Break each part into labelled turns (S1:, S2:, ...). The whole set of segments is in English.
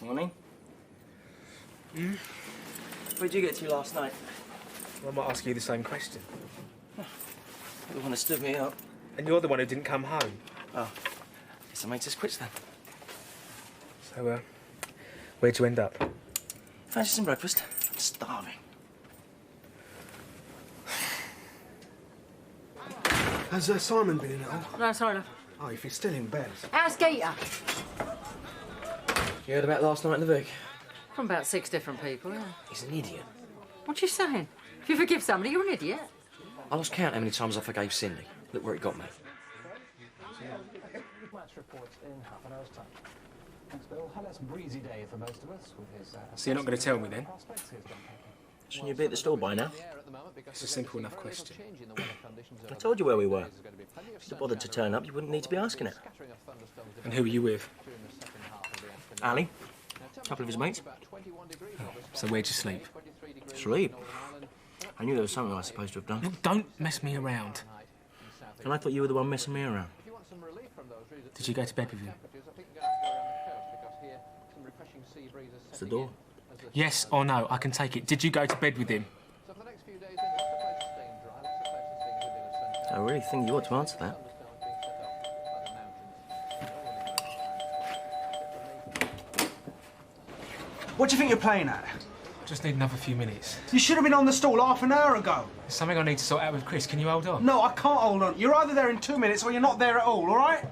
S1: Morning. Where'd you get to last night?
S2: Well, I might ask you the same question.
S1: You're the one that stood me up.
S2: And you're the one who didn't come home.
S1: Oh, guess I made us quits then.
S2: So, where'd you end up?
S1: Fancy some breakfast? I'm starving.
S3: Has Simon been in at all?
S4: No, sorry, love.
S3: Oh, if he's still in bed.
S4: How's Gator?
S1: You heard about last night in the Vic?
S4: From about 6 different people, yeah.
S1: He's an idiot.
S4: What you saying? If you forgive somebody, you're an idiot.
S1: I lost count how many times I forgave Cindy. Look where it got me.
S5: Match reports in half an hour's time. Thanks, Bill. A less breezy day for most of us with his...
S2: So you're not going to tell me then?
S1: Shouldn't you be at the store by now?
S2: It's a simple enough question.
S1: I told you where we were. If you bothered to turn up, you wouldn't need to be asking it.
S2: And who are you with?
S1: Ali, a couple of his mates.
S2: Oh, so where'd you sleep?
S1: Sleep. I knew there was something I was supposed to have done.
S2: Look, don't mess me around.
S1: And I thought you were the one messing me around.
S2: Did you go to bed with him?
S1: It's the door.
S2: Yes or no, I can take it. Did you go to bed with him?
S1: I really think you ought to answer that.
S3: What do you think you're playing at?
S2: Just need another few minutes.
S3: You should have been on the stall half an hour ago.
S2: There's something I need to sort out with Chris. Can you hold on?
S3: No, I can't hold on. You're either there in 2 minutes or you're not there at all right?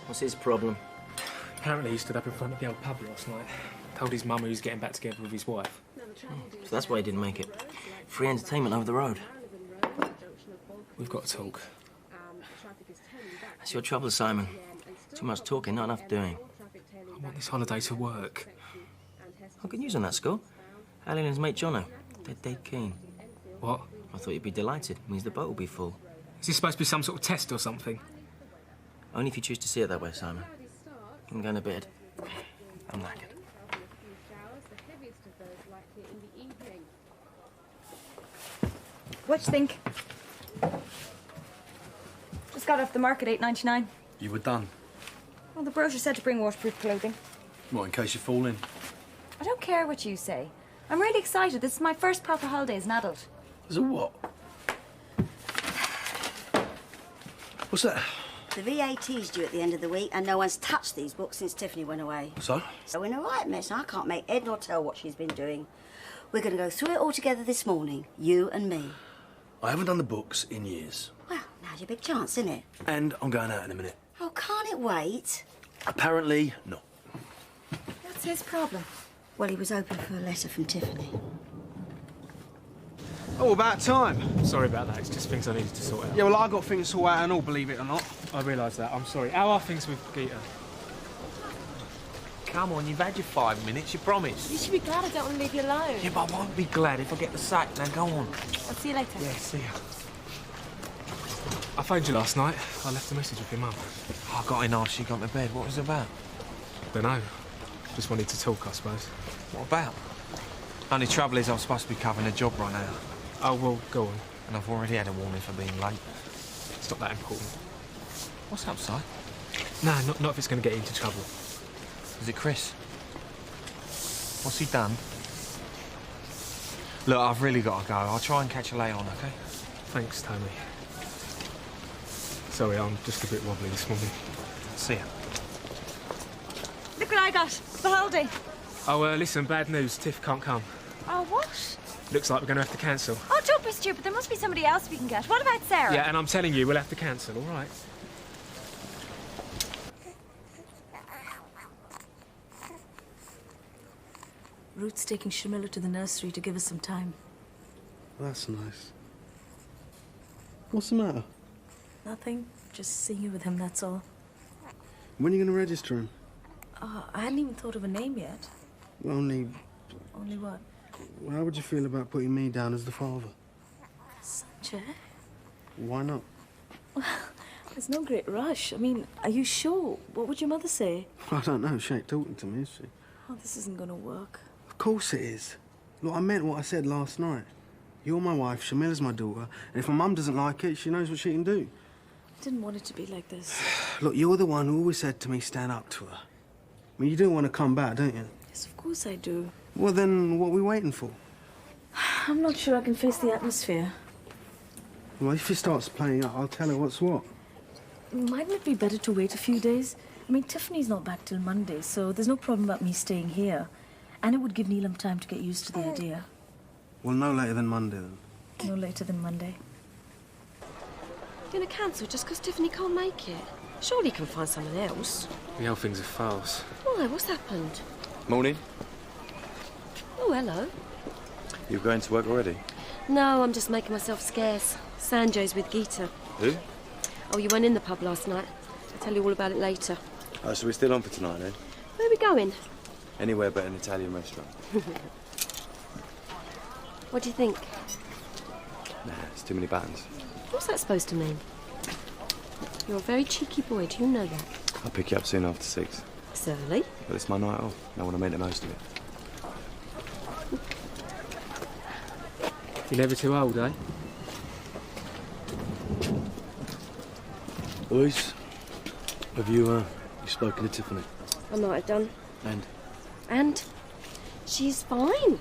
S1: What's his problem?
S2: Apparently he stood up in front of the old pub last night. Told his mum he was getting back together with his wife.
S1: So that's why he didn't make it. Free entertainment over the road.
S2: We've got to talk.
S1: That's your trouble, Simon. Too much talking, not enough doing.
S2: I want this holiday to work.
S1: I could use on that score. Ali and his mate Jono. They're dead keen.
S2: What?
S1: I thought you'd be delighted. Means the boat will be full.
S2: Is this supposed to be some sort of test or something?
S1: Only if you choose to see it that way, Simon. I'm going to bed. I'm knackered.
S6: What do you think? Just got off the market, $8.99.
S7: You were done.
S6: Well, the brochure said to bring waterproof clothing.
S7: What, in case you fall in?
S6: I don't care what you say. I'm really excited. This is my first proper holiday as an adult.
S7: As a what? What's that?
S8: The VAT's due at the end of the week, and no one's touched these books since Tiffany went away.
S7: So?
S8: So we're in a right mess. I can't make head nor tell what she's been doing. We're going to go through it all together this morning, you and me.
S7: I haven't done the books in years.
S8: Well, now's your big chance, isn't it?
S7: And I'm going out in a minute.
S8: Oh, can't it wait?
S7: Apparently not.
S6: What's his problem?
S8: Well, he was hoping for a letter from Tiffany.
S3: Oh, about time.
S2: Sorry about that. It's just things I needed to sort out.
S3: Yeah, well, I got things to sort out and all, believe it or not.
S2: I realise that. I'm sorry. How are things with Gita?
S9: Come on, you've had your 5 minutes, you promised.
S6: You should be glad I don't want to leave you alone.
S9: Yeah, but I won't be glad if I get the sack. Now go on.
S6: I'll see you later.
S9: Yeah, see ya.
S2: I phoned you last night. I left a message with your mum.
S9: I got in after she got to bed. What was it about?
S2: Don't know. Just wanted to talk, I suppose.
S9: What about? Only trouble is I'm supposed to be covering a job right now.
S2: Oh, well, go on.
S9: And I've already had a warning for being late.
S2: It's not that important.
S9: What's outside?
S2: No, not if it's going to get you into trouble.
S9: Is it Chris? What's he done? Look, I've really got to go. I'll try and catch you later on, OK?
S2: Thanks, Tony. Sorry, I'm just a bit wobbly this morning.
S9: See ya.
S6: Look what I got. The holiday.
S2: Oh, listen, bad news. Tiff can't come.
S6: Oh, what?
S2: Looks like we're going to have to cancel.
S6: Oh, don't be stupid. There must be somebody else we can get. What about Sarah?
S2: Yeah, and I'm telling you, we'll have to cancel, all right?
S10: Ruth's taking Shamila to the nursery to give us some time.
S3: That's nice. What's the matter?
S10: Nothing. Just seeing you with him, that's all.
S3: When are you going to register him?
S10: I hadn't even thought of a name yet.
S3: Only...
S10: Only what?
S3: How would you feel about putting me down as the father?
S10: Sanjay?
S3: Why not?
S10: There's no great rush. I mean, are you sure? What would your mother say?
S3: I don't know. She ain't talking to me, is she?
S10: Oh, this isn't gonna work.
S3: Of course it is. Look, I meant what I said last night. You're my wife, Shamila's my daughter, and if my mum doesn't like it, she knows what she can do.
S10: I didn't want it to be like this.
S3: Look, you're the one who always said to me, stand up to her. I mean, you do want to come back, don't you?
S10: Yes, of course I do.
S3: Well, then what are we waiting for?
S10: I'm not sure I can face the atmosphere.
S3: Well, if she starts playing up, I'll tell her what's what.
S10: Mightn't it be better to wait a few days? I mean, Tiffany's not back till Monday, so there's no problem about me staying here. And it would give Neelam time to get used to the idea.
S3: Well, no later than Monday, then.
S10: No later than Monday.
S11: You're gonna cancel just because Tiffany can't make it? Surely you can find someone else.
S2: The whole thing's a farce.
S11: Why? What's happened?
S9: Morning.
S11: Oh, hello.
S9: You're going to work already?
S11: No, I'm just making myself scarce. Sanjo's with Geeta.
S9: Who?
S11: Oh, you weren't in the pub last night. I'll tell you all about it later.
S9: Oh, so we're still on for tonight, then?
S11: Where are we going?
S9: Anywhere but an Italian restaurant.
S11: What do you think?
S9: Nah, it's too many buttons.
S11: What's that supposed to mean? You're a very cheeky boy, do you know that?
S9: I'll pick you up soon after 6.
S11: It's early.
S9: But it's my night off. I want to make the most of it.
S2: You're never too old, eh?
S7: Boys, have you spoken to Tiffany?
S11: I might have done.
S7: And?
S11: And she's fine.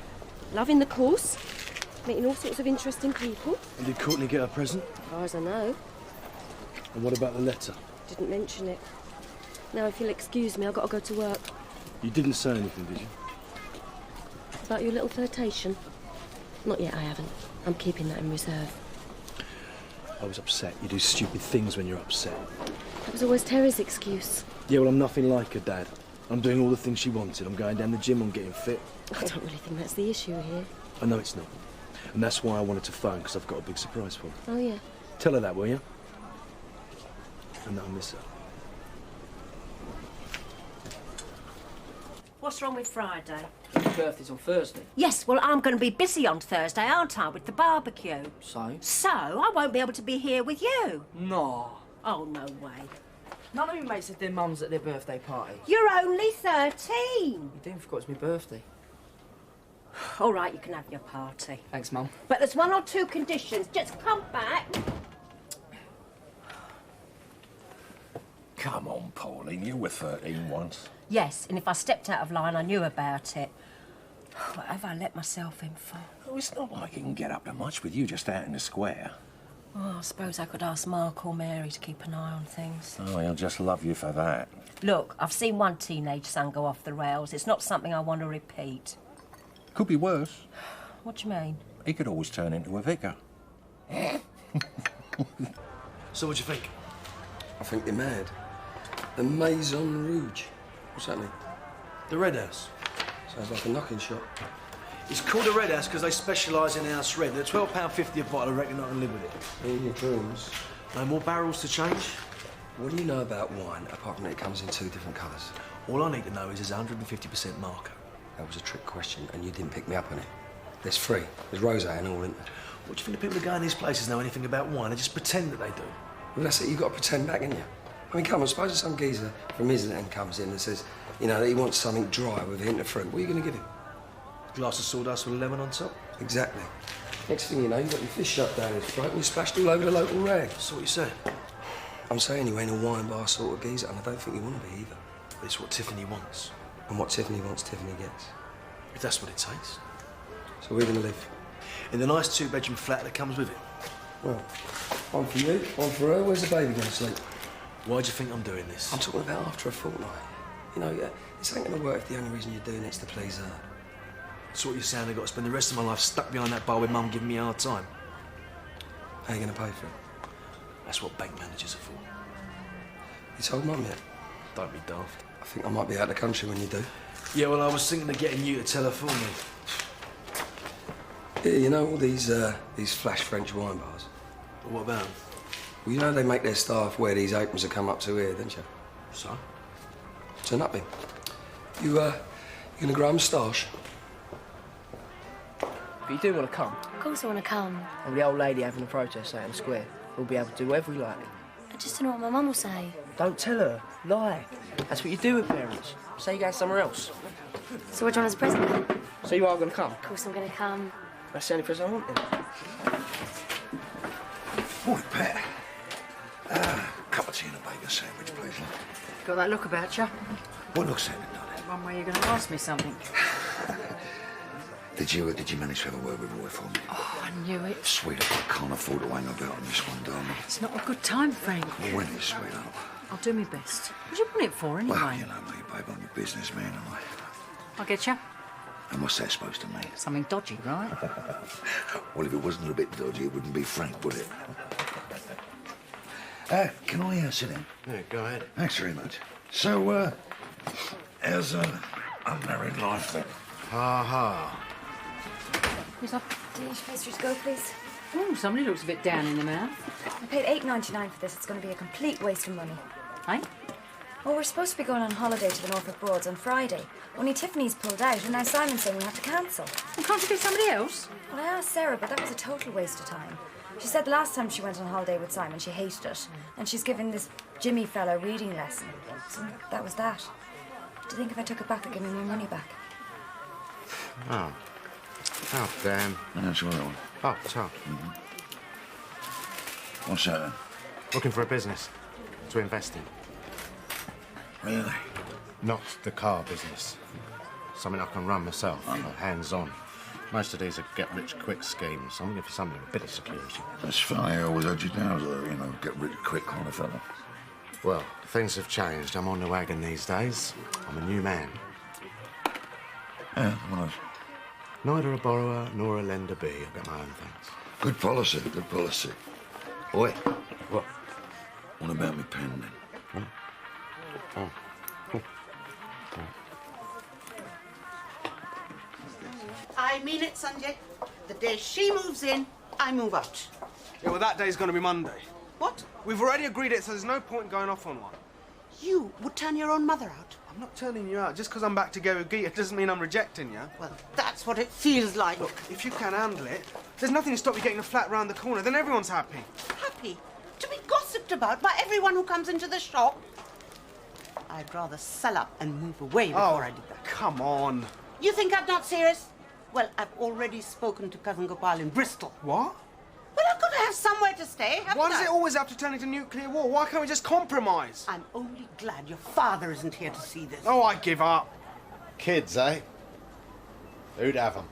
S11: Loving the course. Meeting all sorts of interesting people.
S7: And did Courtney get her present?
S11: As far as I know.
S7: And what about the letter?
S11: Didn't mention it. Now, if you'll excuse me, I've got to go to work.
S7: You didn't say anything, did you?
S11: About your little flirtation? Not yet, I haven't. I'm keeping that in reserve.
S7: I was upset. You do stupid things when you're upset.
S11: That was always Terry's excuse.
S7: Yeah, well, I'm nothing like her, Dad. I'm doing all the things she wanted. I'm going down the gym, I'm getting fit.
S11: I don't really think that's the issue here.
S7: I know it's not. And that's why I wanted to phone, because I've got a big surprise for her.
S11: Oh, yeah?
S7: Tell her that, will you? And that I miss her.
S8: What's wrong with Friday?
S1: Your birthday's on Thursday.
S8: Yes, well, I'm going to be busy on Thursday, aren't I, with the barbecue?
S1: So?
S8: So, I won't be able to be here with you.
S1: No.
S8: Oh, no way.
S1: None of your mates had their mums at their birthday party.
S8: You're only 13.
S1: You didn't forget it's my birthday.
S8: All right, you can have your party.
S1: Thanks, Mum.
S8: But there's 1 or 2 conditions. Just come back.
S12: Come on, Pauline, you were 13 once.
S8: Yes, and if I stepped out of line, I knew about it. What have I let myself in for?
S12: Oh, it's not like you can get up to much with you just out in the square.
S8: Oh, I suppose I could ask Mark or Mary to keep an eye on things.
S12: Oh, he'll just love you for that.
S8: Look, I've seen one teenage son go off the rails. It's not something I want to repeat.
S12: Could be worse.
S8: What do you mean?
S12: He could always turn into a vicar.
S7: So what do you think?
S13: I think you're mad. The Maison Rouge. What's that mean?
S7: The Red House.
S13: Sounds like a knocking shop.
S7: It's called the Red House because they specialise in house red. They're £12.50 a bottle. I reckon I can live with it.
S13: In your dreams.
S7: No more barrels to change?
S13: What do you know about wine, apart from that it comes in 2 different colours?
S7: All I need to know is there's 150% marker.
S13: That was a trick question, and you didn't pick me up on it. There's 3. There's rosé and all, isn't there?
S7: What do you think the people who go in these places know anything about wine? They just pretend that they do.
S13: Well, that's it. You've got to pretend back, ain't you? I mean, come on, suppose some geezer from Islington comes in and says, you know, that he wants something dry with a hint of fruit. What are you going to give him?
S7: Glass of sawdust with a lemon on top?
S13: Exactly. Next thing you know, you've got your fish shut down his throat and you splashed all over the local rag.
S7: That's what you say.
S13: I'm saying you ain't a wine bar sort of geezer, and I don't think you want to be either.
S7: But it's what Tiffany wants.
S13: And what Tiffany wants, Tiffany gets.
S7: If that's what it takes.
S13: So we're going to live?
S7: In the nice 2-bedroom flat that comes with it.
S13: Well, one for you, one for her. Where's the baby going to sleep?
S7: Why do you think I'm doing this?
S13: I'm talking about after a fortnight. You know, this ain't going to work if the only reason you're doing it's to please her.
S7: That's what you're saying. I've got to spend the rest of my life stuck behind that bar with Mum giving me a hard time.
S13: How are you going to pay for it?
S7: That's what bank managers are for.
S13: You told Mum yet?
S7: Don't be daft.
S13: I think I might be out of the country when you do.
S7: Yeah, well, I was thinking of getting you to tell her for me.
S13: Yeah, you know all these flash French wine bars?
S7: But what about them?
S13: Well, you know they make their staff wear these aprons that come up to here, don't you?
S7: So?
S13: Turn up, then. You gonna grow a moustache?
S1: But you do want to come.
S11: Of course I want to come.
S1: And the old lady having a protest out in the square. We'll be able to do whatever we like.
S11: I just don't know what my mum will say.
S1: Don't tell her. Lie. That's what you do with parents. Say you're going somewhere else.
S11: So what do you want as a present then?
S1: So you are going to come?
S11: Of course I'm going to come.
S1: That's the only present I want then.
S12: Morning, Pat. Cup of tea and a bacon sandwich, please.
S4: Got that look about you.
S12: What looks at it, darling?
S4: One way you're going to ask me something.
S12: Did you manage to have a word with Roy for me?
S4: Oh, I knew it.
S12: Sweetheart, I can't afford to hang about on this one, darling.
S4: It's not a good time, Frank.
S12: Well, when is, sweetheart?
S4: I'll do my best. What do you want it for, anyway?
S12: Well, you know me, babe. I'm a businessman, and
S4: I'll get you.
S12: And what's that supposed to mean?
S4: Something dodgy, right?
S12: Well, if it wasn't a bit dodgy, it wouldn't be Frank, would it? Can I sit down?
S1: Yeah, go ahead.
S12: Thanks very much. So, how's unmarried life then?
S1: Ha ha.
S4: Who's up?
S6: Danish pastry to go, please.
S4: Oh, somebody looks a bit down in the mouth.
S6: I paid $8.99 for this. It's going to be a complete waste of money.
S4: Hey?
S6: Well, we're supposed to be going on holiday to the Norfolk Broads on Friday. Only Tiffany's pulled out, and now Simon's saying we have to cancel.
S4: Well, can't you get somebody else?
S6: Well, I asked Sarah, but that was a total waste of time. She said the last time she went on holiday with Simon, she hated it. And she's giving this Jimmy fella a reading lesson. So that was that. Do you think if I took it back, they'd give me my money back?
S1: Oh. Oh, damn.
S12: That's what I want.
S1: Oh, Tom.
S12: What's that then?
S14: Looking for a business to invest in.
S12: Really?
S14: Not the car business. Something I can run myself, hands-on. Most of these are get-rich-quick schemes. I'm looking for something with a bit of security.
S12: That's funny. I always had you down as a, get-rich-quick kind of fella.
S14: Well, things have changed. I'm on the wagon these days. I'm a new man.
S12: Yeah, well,
S14: Neither a borrower nor a lender be. I've got my own things.
S12: good policy, good policy. Oi.
S14: What?
S12: What about me pen, then?
S14: Oh. Cool.
S15: I mean it, Sanjay. The day she moves in, I move out.
S7: Yeah, well, that day's going to be Monday.
S15: What?
S7: We've already agreed it, so there's no point in going off on one.
S15: You would turn your own mother out?
S7: I'm not turning you out. Just because I'm back together with Gita doesn't mean I'm rejecting you.
S15: Well, that's what it feels like.
S7: Look, if you can handle it, there's nothing to stop you getting a flat round the corner. Then everyone's happy.
S15: Happy? To be gossiped about by everyone who comes into the shop? I'd rather sell up and move away before I did that.
S7: Come on.
S15: You think I'm not serious? Well, I've already spoken to Cousin Gopal in Bristol.
S7: What?
S15: Well, I've got to have somewhere to stay, haven't
S7: Why
S15: I?
S7: does it always have to turn into nuclear war? Why can't we just compromise?
S15: I'm only glad your father isn't here to see this.
S7: Oh, I give up.
S14: Kids, eh? Who'd have them?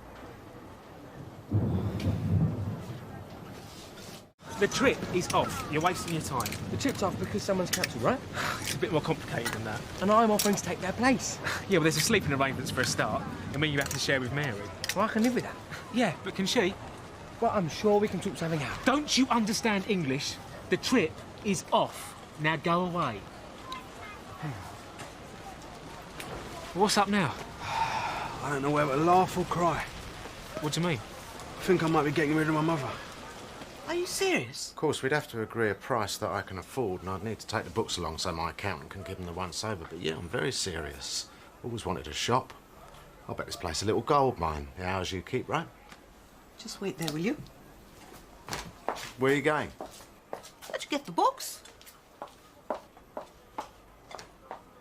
S2: The trip is off. You're wasting your time.
S16: The trip's off because someone's cancelled, right?
S2: It's a bit more complicated than that.
S16: And I'm offering to take their place.
S2: Yeah, well, there's a sleeping arrangements for a start, and then you have to share with Mary.
S16: Well, I can live with that.
S2: Yeah, but can she?
S16: Well, I'm sure we can sort something out.
S2: Don't you understand English? The trip is off. Now go away. What's up now?
S7: I don't know whether to laugh or cry.
S2: What do you mean?
S7: I think I might be getting rid of my mother.
S15: Are you serious?
S14: Of course, we'd have to agree a price that I can afford, and I'd need to take the books along so my accountant can give them the once over. But yeah, I'm very serious. Always wanted a shop. I'll bet this place a little gold mine. The hours you keep, right?
S15: Just wait there, will you?
S14: Where are you going?
S15: Let's get the books.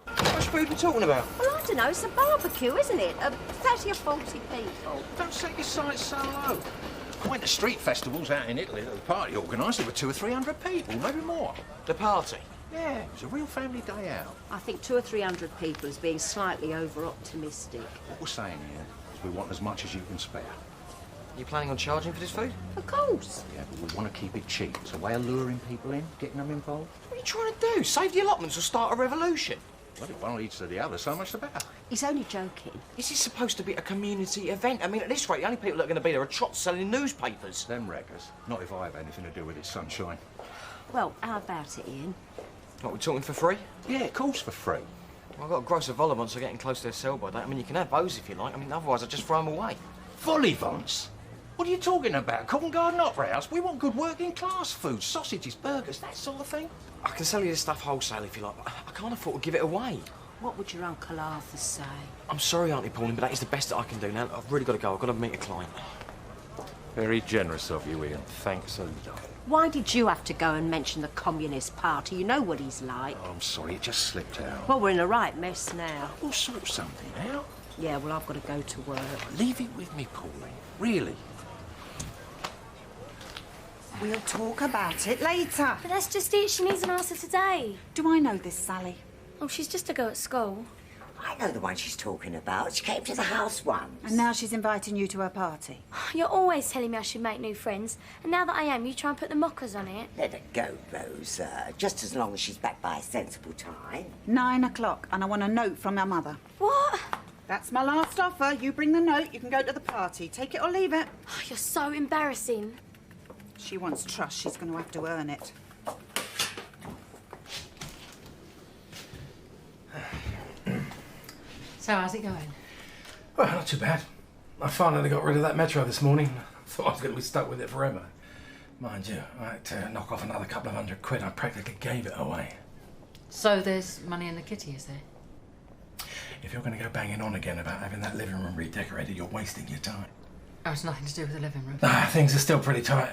S1: What's food you talking about?
S8: Well, I don't know. It's a barbecue, isn't it? 30 or 40 people.
S12: Don't set your sights so low. I went to street festivals out in Italy that the party organised. There were 200 or 300 people, maybe more.
S1: The party?
S12: Yeah, it was a real family day out.
S11: I think 200 or 300 people is being slightly over-optimistic.
S12: What we're saying here is we want as much as you can spare.
S1: You planning on charging for this food?
S11: Of course.
S12: Yeah, but we want to keep it cheap. It's a way of luring people in, getting them involved.
S1: What are you trying to do? Save the allotments or start a revolution?
S12: Well, if one leads to the other, so much the better.
S11: He's only joking.
S1: This is supposed to be a community event. I mean, at this rate, the only people that are going to be there are trots selling newspapers.
S12: Them wreckers. Not if I have anything to do with it, sunshine.
S11: Well, how about it, Ian?
S1: What, we're talking for free?
S12: Yeah, of course, for free.
S1: Well, I've got a gross of vol-au-vents are getting close to their sell-by date. I mean, you can have those if you like. I mean, otherwise I'd just throw them away.
S12: Vol-au-vents? What are you talking about? Covent Garden Opera House? We want good working-class food, sausages, burgers, that sort of thing.
S1: I can sell you this stuff wholesale if you like, but I can't afford to give it away.
S11: What would your Uncle Arthur say?
S1: I'm sorry, Auntie Pauline, but that is the best that I can do now. I've really got to go. I've got to meet a client.
S12: Very generous of you, Ian. Thanks a lot.
S11: Why did you have to go and mention the Communist Party? You know what he's like.
S12: Oh, I'm sorry, it just slipped out.
S11: Well, we're in a right mess now.
S12: We'll sort something out.
S11: Yeah, well, I've got to go to work.
S12: Leave it with me, Pauline. Really.
S15: We'll talk about it later.
S17: But let's just eat. She needs an answer today.
S15: Do I know this, Sally?
S17: Oh, she's just a girl at school.
S18: I know the one she's talking about. She came to the house once.
S15: And now she's inviting you to her party.
S17: You're always telling me I should make new friends, and now that I am, you try and put the mockers on it.
S18: Let her go, Rose. Just as long as she's back by a sensible time.
S15: 9 o'clock, and I want a note from her mother.
S17: What?
S15: That's my last offer. You bring the note, you can go to the party. Take it or leave it.
S17: Oh, you're so embarrassing.
S15: She wants trust. She's going to have to earn it.
S4: So, how's it going?
S2: Well, not too bad. I finally got rid of that Metro this morning. Thought I was going to be stuck with it forever. Mind you, I had to knock off another couple of £100. I practically gave it away.
S4: So there's money in the kitty, is there?
S2: If you're going to go banging on again about having that living room redecorated, you're wasting your time.
S4: Oh, it's nothing to do with the living room.
S2: Things are still pretty tight.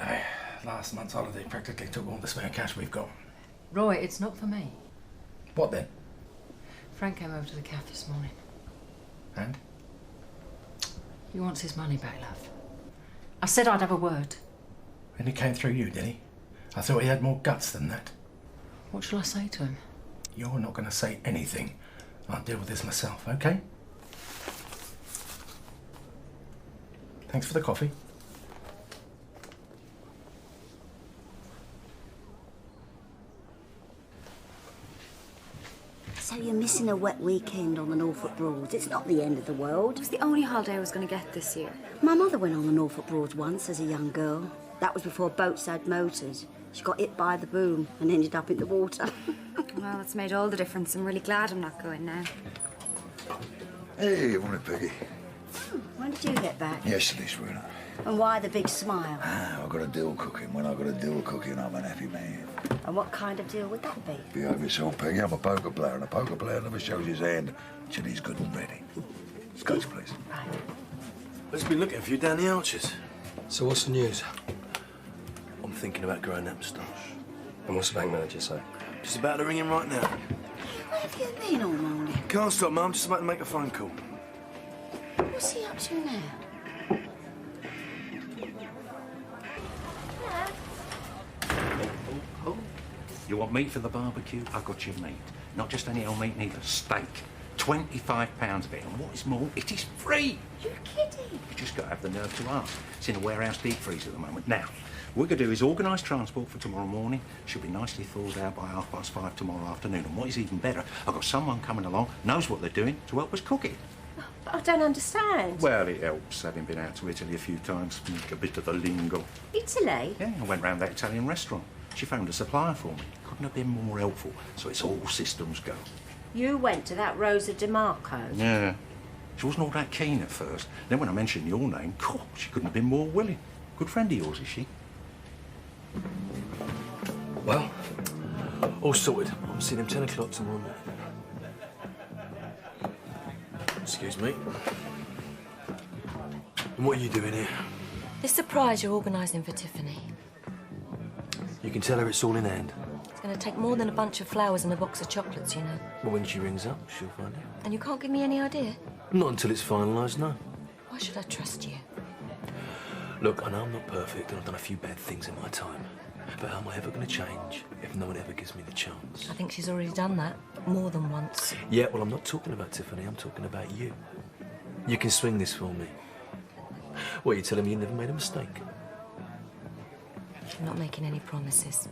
S2: Last month's holiday practically took all the spare cash we've got.
S4: Roy, it's not for me.
S2: What then?
S4: Frank came over to the cafe this morning.
S2: And?
S4: He wants his money back, love. I said I'd have a word.
S2: And he came through you, did he? I thought he had more guts than that.
S4: What shall I say to him?
S2: You're not going to say anything. I'll deal with this myself, okay? Thanks for the coffee.
S8: So you're missing a wet weekend on the Norfolk Broads. It's not the end of the world.
S6: It was the only holiday I was going to get this year.
S8: My mother went on the Norfolk Broads once as a young girl. That was before boats had motors. She got hit by the boom and ended up in the water.
S6: Well, it's made all the difference. I'm really glad I'm not going now.
S19: Hey, morning, Peggy.
S8: When did you get back?
S19: Yesterday, sweetheart.
S8: And why the big smile?
S19: I've got a deal cooking. When I've got a deal cooking, I'm an happy man.
S8: And what kind of deal would that be?
S19: Behave yourself, Peggy. I'm a poker player, and a poker player never shows his hand till he's good and ready. Scotch, please.
S7: Let's be looking for you down the Arches.
S13: So what's the news?
S7: I'm thinking about growing that moustache.
S13: And what's the bank manager say?
S7: Just about to ring him right now.
S8: Where have you been all morning?
S7: Can't stop, Mum. Just about to make a phone call.
S8: What's he up to now?
S12: You want meat for the barbecue? I've got your meat. Not just any old meat, neither. Steak. £25 of it. And what is more, it is free.
S8: You're kidding.
S12: You just got to have the nerve to ask. It's in a warehouse deep freeze at the moment. Now, what we're going to do is organise transport for tomorrow morning. Should be nicely thawed out by 5:30 tomorrow afternoon. And what is even better, I've got someone coming along, knows what they're doing, to help us cook it.
S11: But I don't understand.
S12: Well, it helps, having been out to Italy a few times. A bit of the lingo.
S11: Italy?
S12: Yeah, I went round that Italian restaurant. She found a supplier for me. Couldn't have been more helpful. So it's all systems go.
S11: You went to that Rosa DeMarco?
S12: Yeah. She wasn't all that keen at first. Then when I mentioned your name, she couldn't have been more willing. Good friend of yours, is she?
S7: Well, all sorted. I'm seeing him 10 o'clock tomorrow morning. Excuse me. And what are you doing here?
S20: This surprise you're organising for Tiffany.
S7: You can tell her it's all in hand.
S20: It's going to take more than a bunch of flowers and a box of chocolates, you know.
S7: Well, when she rings up, she'll find out.
S20: And you can't give me any idea?
S7: Not until it's finalised, no.
S20: Why should I trust you?
S7: Look, I know I'm not perfect and I've done a few bad things in my time. But how am I ever going to change if no one ever gives me the chance?
S20: I think she's already done that more than once.
S7: Yeah, well, I'm not talking about Tiffany, I'm talking about you. You can swing this for me. What, you telling me you never made a mistake?
S20: I'm not making any promises.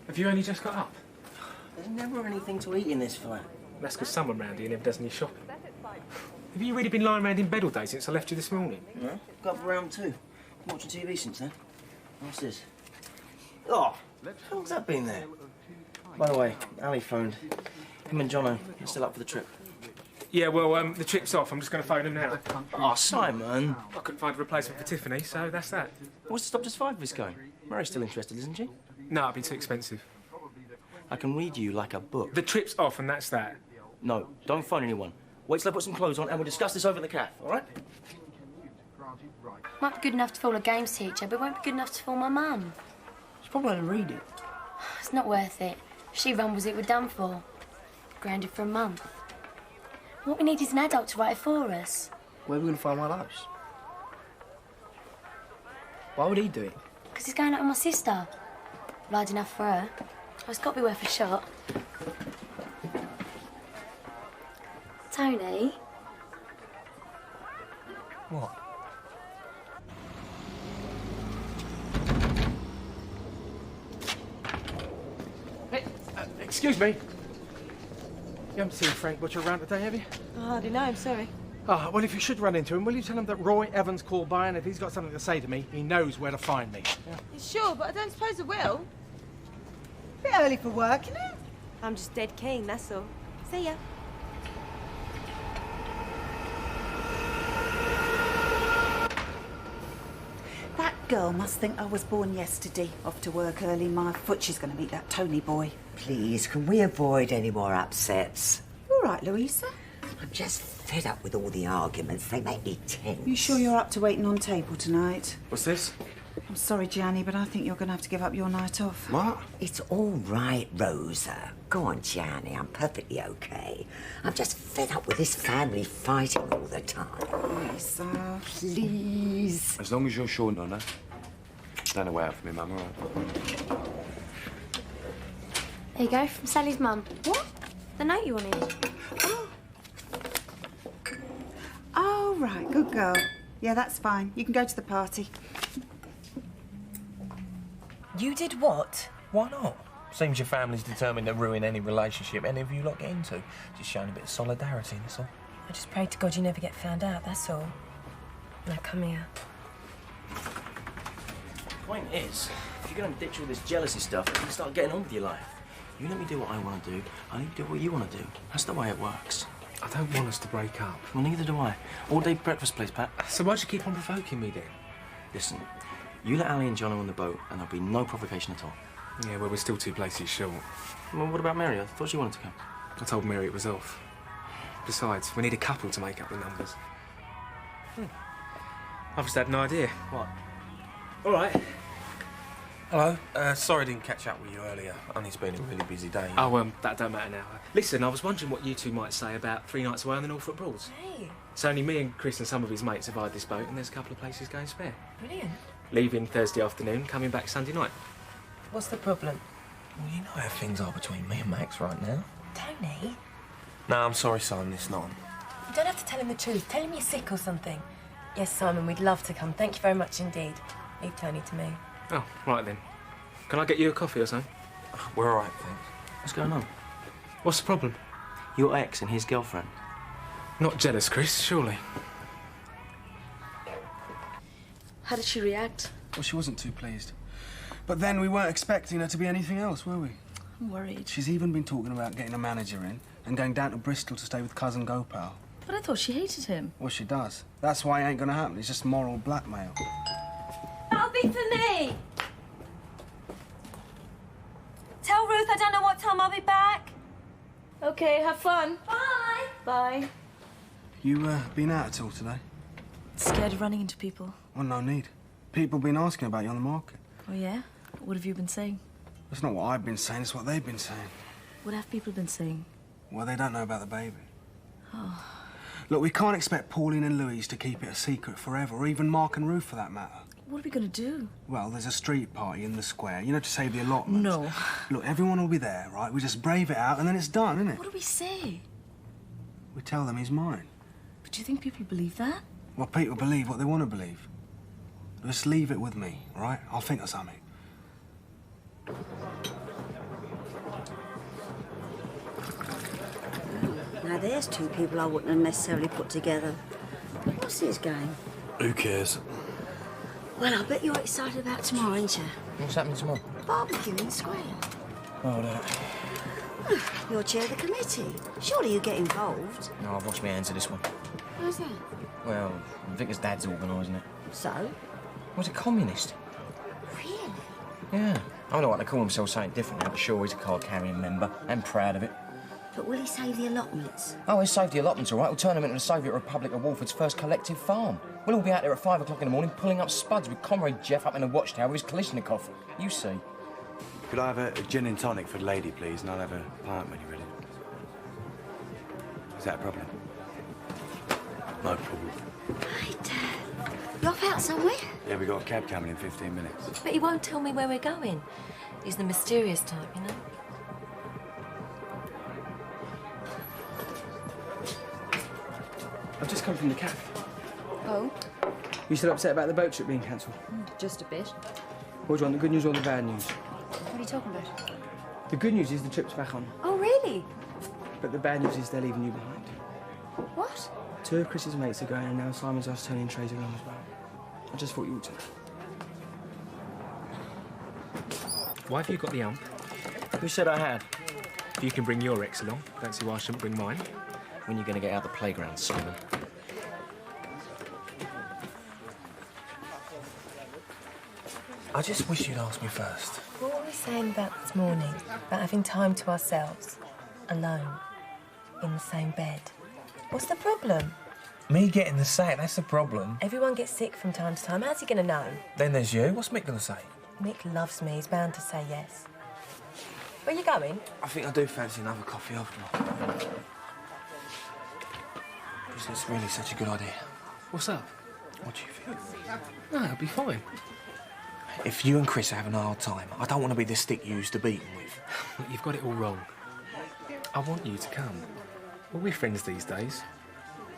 S2: Have you only just got up?
S1: There's never anything to eat in this flat.
S2: That's because someone round here never does any shopping. Have you really been lying around in bed all day since I left you this morning?
S1: No, got up for round 2. Been watching TV since then. What's this? Oh, how long's that been there? By the way, Ali phoned. Him and Jono are still up for the trip.
S2: Yeah, well, the trip's off. I'm just going to phone him now.
S1: Oh, Simon.
S2: I couldn't find a replacement for Tiffany, so that's that.
S1: What's to stop just 5 of us going? Mary's still interested, isn't she?
S2: No, it'd be too expensive.
S1: I can read you like a book.
S2: The trip's off and that's that.
S1: No, don't phone anyone. Wait till I put some clothes on and we'll discuss this over at the cafe, all right?
S17: Might be good enough to fool a games teacher, but won't be good enough to fool my mum.
S1: She's probably going to read it.
S17: It's not worth it. She rumbles it we're done for. Grounded for a month. What we need is an adult to write it for us.
S1: Where are we going to find one of those? Why would he do it?
S17: Because he's going out with my sister. Lied enough for her. Oh, it's got to be worth a shot. Tony?
S1: What?
S2: Hey, excuse me. You haven't seen Frank Butcher around today, have you?
S11: I hardly know him, sorry.
S2: Ah, well, if you should run into him, will you tell him that Roy Evans called by, and if he's got something to say to me, he knows where to find me. Yeah.
S11: Sure, but I don't suppose I will.
S15: Bit early for work, isn't it?
S11: I'm just dead keen, that's all. See ya.
S15: That girl must think I was born yesterday. Off to work early, my foot. She's going to meet that Tony boy.
S18: Please, can we avoid any more upsets?
S15: All right, Louisa.
S18: I'm just fed up with all the arguments. They make me tense.
S15: You sure you're up to waiting on table tonight?
S1: What's this?
S15: I'm sorry, Gianni, but I think you're going to have to give up your night off.
S1: What?
S18: It's all right, Rosa. Go on, Gianni. I'm perfectly okay. I'm just fed up with this family fighting all the time.
S15: Rosa.
S18: Please.
S21: As long as you're sure, Nonna. Stand away out from me, Mum, all right?
S17: There you go, from Sally's mum. What? The note you wanted.
S15: Oh, right. Good girl. Yeah, that's fine. You can go to the party.
S1: You did what? Why not? Seems your family's determined to ruin any relationship any of you lot get into. Just showing a bit of solidarity, that's all.
S20: I just pray to God you never get found out, that's all. Now come here.
S1: The point is, if you're going to ditch all this jealousy stuff, you can start getting on with your life. You let me do what I want to do, I need to do what you want to do. That's the way it works.
S2: I don't want us to break up.
S1: Well, neither do I. All-day breakfast, please, Pat.
S2: So why'd you keep on provoking me, then?
S1: Listen, you let Ali and Jono on the boat, and there'll be no provocation at all.
S2: Yeah, well, we're still 2 places short.
S1: Well, what about Mary? I thought she wanted to come.
S2: I told Mary it was off. Besides, we need a couple to make up the numbers. I've just had an idea.
S1: What?
S2: All right.
S9: Hello. Sorry I didn't catch up with you earlier. Only it's been a really busy day.
S2: Oh, that don't matter now. Listen, I was wondering what you two might say about 3 nights away on the Norfolk Broads.
S20: Hey.
S2: It's only me and Chris and some of his mates have hired this boat, and there's a couple of places going spare.
S20: Brilliant.
S2: Leaving Thursday afternoon, coming back Sunday night.
S20: What's the problem?
S9: Well, you know how things are between me and Max right now.
S20: Tony?
S9: No, I'm sorry, Simon, it's not.
S20: You don't have to tell him the truth. Tell him you're sick or something. Yes, Simon, we'd love to come. Thank you very much indeed. Leave Tony to me.
S2: Oh, right then. Can I get you a coffee or something?
S9: We're all right, thanks.
S1: What's going on?
S2: What's the problem?
S1: Your ex and his girlfriend.
S2: Not jealous, Chris, surely.
S10: How did she react?
S3: Well, she wasn't too pleased. But then we weren't expecting her to be anything else, were we?
S10: I'm worried.
S3: She's even been talking about getting a manager in and going down to Bristol to stay with cousin Gopal.
S10: But I thought she hated him.
S3: Well, she does. That's why it ain't gonna happen. It's just moral blackmail.
S11: That'll be for me.
S20: Tell Ruth I don't know what time I'll be back.
S10: Okay, have fun.
S20: Bye.
S10: Bye.
S3: You, been out at all today?
S10: Scared of running into people.
S3: Well, no need. People been asking about you on the market.
S10: Oh, yeah? What have you been saying?
S3: It's not what I've been saying, it's what they've been saying.
S10: What have people been saying?
S3: Well, they don't know about the baby.
S10: Oh.
S3: Look, we can't expect Pauline and Louise to keep it a secret forever, or even Mark and Ruth for that matter.
S10: What are we going to do?
S3: Well, there's a street party in the square, you know, to save the allotment.
S10: No.
S3: Look, everyone will be there, right? We just brave it out and then it's done, isn't it?
S10: What do we say?
S3: We tell them he's mine.
S10: But do you think people believe that?
S3: Well, people believe what they want to believe. Just leave it with me, all right? I'll think of something.
S8: Now, there's 2 people I wouldn't have necessarily put together. What's his game?
S9: Who cares?
S8: Well, I bet you're excited about tomorrow, aren't you?
S9: What's happening tomorrow?
S8: Barbecue in the square.
S9: Oh, no.
S8: You're chair of the committee. Surely you get involved.
S9: No, I've washed my hands of this one.
S8: How's that?
S9: Well, Vicar's dad's organising it.
S8: So?
S9: Was a communist?
S8: Really?
S9: Yeah. I don't know what they call themselves something different now, but sure, he's a card-carrying member, and proud of it.
S8: But will he save the allotments?
S9: Oh, he'll save the allotments, all right. We'll turn them into the Soviet Republic of Walford's first collective farm. We'll all be out there at 5 o'clock in the morning pulling up spuds with Comrade Jeff up in the watchtower with his Kalishnikov. You see.
S21: Could I have a gin and tonic for the lady, please? And I'll have a pint when you're ready. Is that a problem? No problem.
S17: Hey, Dad. You off out somewhere?
S21: Yeah, we got a cab coming in 15 minutes.
S20: But he won't tell me where we're going. He's the mysterious type, you know?
S16: I've just come from the cafe.
S6: Oh?
S16: You still upset about the boat trip being cancelled?
S6: Just a bit.
S16: What do you want, the good news or the bad news?
S6: What are you talking about?
S16: The good news is the trip's back on.
S6: Oh, really?
S16: But the bad news is they're leaving you behind.
S6: What?
S16: 2 of Chris's mates are going, and now Simon's asked Tony and Tracy along as well. I just thought you ought to know.
S5: Why have you got the ump?
S1: Who said I had?
S5: If you can bring your ex along, don't see why I shouldn't bring mine.
S1: When you're going to get out of the playground, Simon?
S7: I just wish you'd asked me first.
S20: What were we saying about this morning? About having time to ourselves, alone, in the same bed. What's the problem?
S7: Me getting the sack, that's the problem.
S20: Everyone gets sick from time to time. How's he going to know?
S7: Then there's you. What's Mick going to say?
S20: Mick loves me. He's bound to say yes. Where you going?
S7: I think I do fancy another coffee after all. Is this really such a good idea?
S5: What's up?
S7: What do you think?
S5: No, it'll be fine.
S7: If you and Chris are having a hard time, I don't want to be the stick you used to beat him with.
S5: You've got it all wrong. I want you to come. Well, we're friends these days.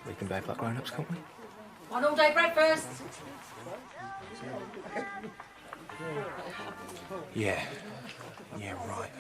S5: We can behave like grown-ups, can't we?
S4: One all-day breakfast.
S7: Yeah. Yeah, right.